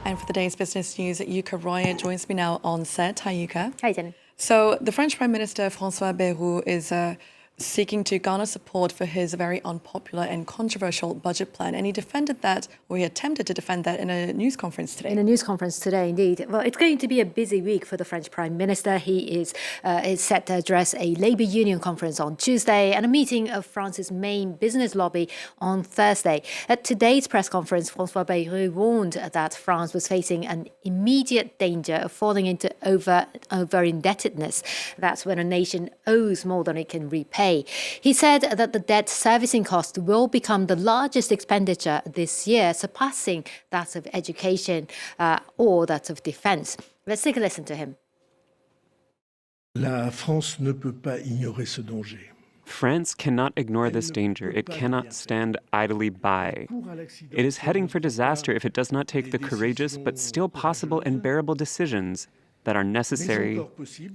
And for the day's business news, Yuka Roy joins me now on set. Hi, Yuka. Hi, Jenny. So the French Prime Minister François Bayrou is seeking to garner support for his very unpopular and controversial budget plan. And he defended that, or he attempted to defend that in a news conference today. In a news conference today, indeed. Well, it's going to be a busy week for the French Prime Minister. He is set to address a labour union conference on Tuesday and a meeting of France's main business lobby on Thursday. At today's press conference, François Bayrou warned that France was facing an immediate danger of falling into over-indebtedness. That's when a nation owes more than it can repay. He said that the debt servicing cost will become the largest expenditure this year, surpassing that of education or that of defence. Let's take a listen to him. La France ne peut pas ignorer ce danger. France cannot ignore this danger. It cannot stand idly by. It is heading for disaster if it does not take the courageous but still possible and bearable decisions that are necessary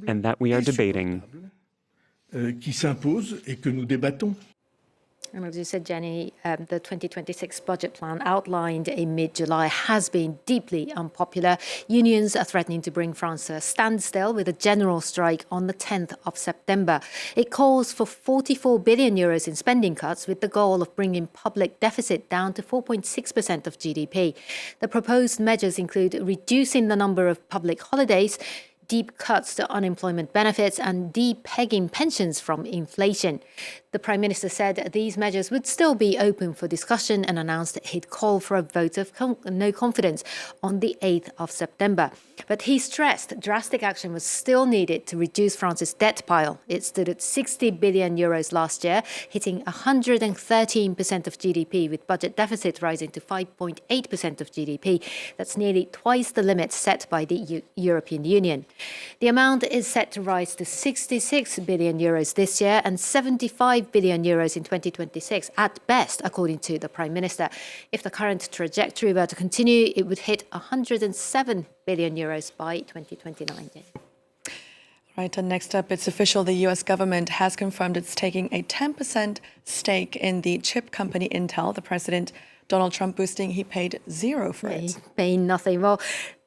and that we are debating. Qui s'impose et que nous débattons. And as you said, Jenny, the 2026 budget plan outlined in mid-July has been deeply unpopular. Unions are threatening to bring France to a standstill with a general strike on the 10th of September. It calls for 44 billion euros in spending cuts with the goal of bringing public deficit down to 4.6% of GDP. The proposed measures include reducing the number of public holidays, deep cuts to unemployment benefits and de-pegging pensions from inflation. The Prime Minister said these measures would still be open for discussion and announced he'd call for a vote of no confidence on the 8th of September. But he stressed drastic action was still needed to reduce France's debt pile. It stood at 60 billion euros last year, hitting 113% of GDP, with budget deficit rising to 5.8% of GDP. That's nearly twice the limit set by the European Union. The amount is set to rise to 66 billion euros this year and 75 billion euros in 2026 at best, according to the Prime Minister. If the current trajectory were to continue, it would hit 107 billion euros by 2029. Right, and next up, it's official. The U.S. government has confirmed it's taking a 10% stake in the chip company Intel. The President, Donald Trump, boasting he paid zero for it. Paying nothing. Well,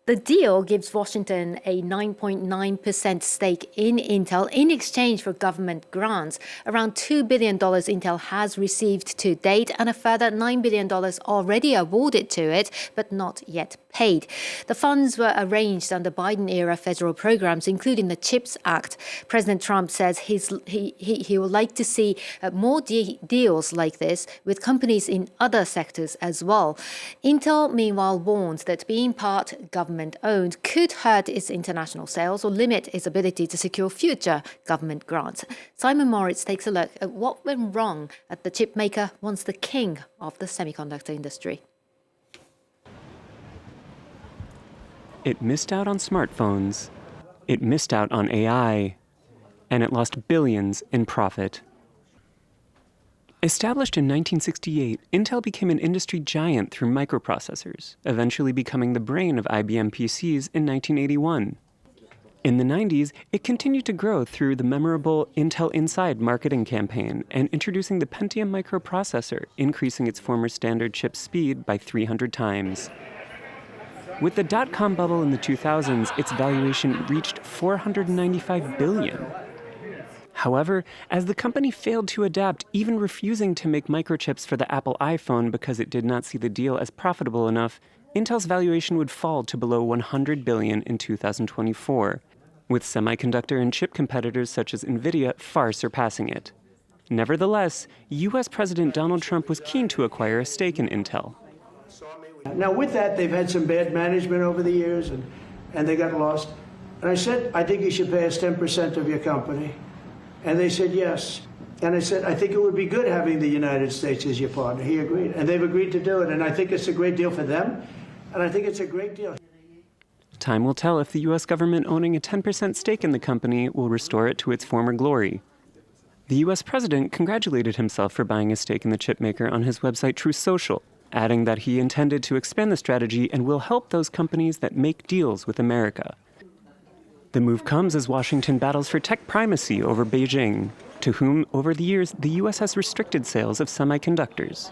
the deal gives Washington a 9.9% stake in Intel in exchange for government grants. Around $2 billion Intel has received to date and a further $9 billion already awarded to it, but not yet paid. The funds were arranged under Biden-era federal programs, including the CHIPS Act. President Trump says he would like to see more deals like this with companies in other sectors as well. Intel, meanwhile, warned that being part government-owned could hurt its international sales or limit its ability to secure future government grants. Simon Moritz takes a look at what went wrong at the chipmaker, once the king of the semiconductor industry. It missed out on smartphones, it missed out on AI, and it lost billions in profit. Established in 1968, Intel became an industry giant through microprocessors, eventually becoming the brain of IBM PCs in 1981. In the 90s, it continued to grow through the memorable Intel Inside marketing campaign and introducing the Pentium microprocessor, increasing its former standard chip speed by 300 times. With the dot-com bubble in the 2000s, its valuation reached $495 billion. However, as the company failed to adapt, even refusing to make microchips for the Apple iPhone because it did not see the deal as profitable enough, Intel's valuation would fall to below $100 billion in 2024, with semiconductor and chip competitors such as NVIDIA far surpassing it. Nevertheless, U.S. President Donald Trump was keen to acquire a stake in Intel. Now, with that, they've had some bad management over the years, and they got lost. And I said, I think you should pay us 10% of your company. And they said yes. And I said, I think it would be good having the United States as your partner. He agreed. And they've agreed to do it. And I think it's a great deal for them. And I think it's a great deal. Time will tell if the U.S. government owning a 10% stake in the company will restore it to its former glory. The U.S. president congratulated himself for buying a stake in the chipmaker on his website Truth Social, adding that he intended to expand the strategy and will help those companies that make deals with America. The move comes as Washington battles for tech primacy over Beijing, to whom, over the years, the U.S. has restricted sales of semiconductors.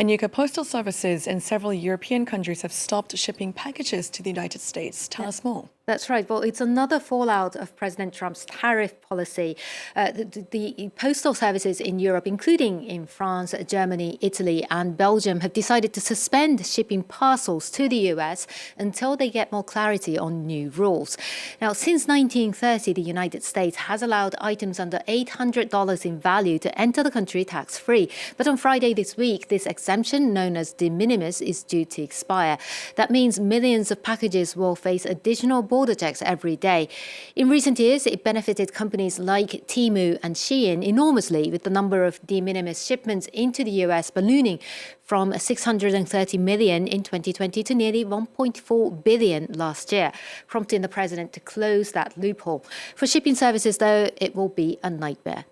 And UK postal services in several European countries have stopped shipping packages to the United States. Tell us more. That's right. Well, it's another fallout of President Trump's tariff policy. The postal services in Europe, including in France, Germany, Italy, and Belgium, have decided to suspend shipping parcels to the US until they get more clarity on new rules. Now, since 1930, the United States has allowed items under $800 in value to enter the country tax-free. But on Friday this week, this exemption, known as de minimis, is due to expire. That means millions of packages will face additional border checks every day. In recent years, it benefited companies like Temu and Shein enormously, with the number of de minimis shipments into the US ballooning from 630 million in 2020 to nearly 1.4 billion last year, prompting the president to close that loophole. For shipping services, though, it will be a nightmare.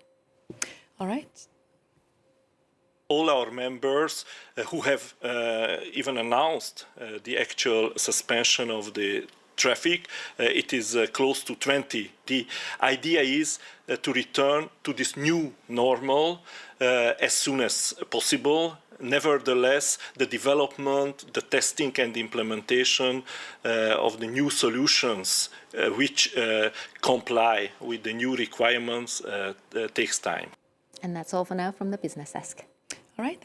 All right. All our members who have even announced the actual suspension of the traffic, it is close to 20. The idea is to return to this new normal as soon as possible. Nevertheless, the development, the testing and the implementation of the new solutions which comply with the new requirements takes time. And that's all for now from the Business Desk. All right.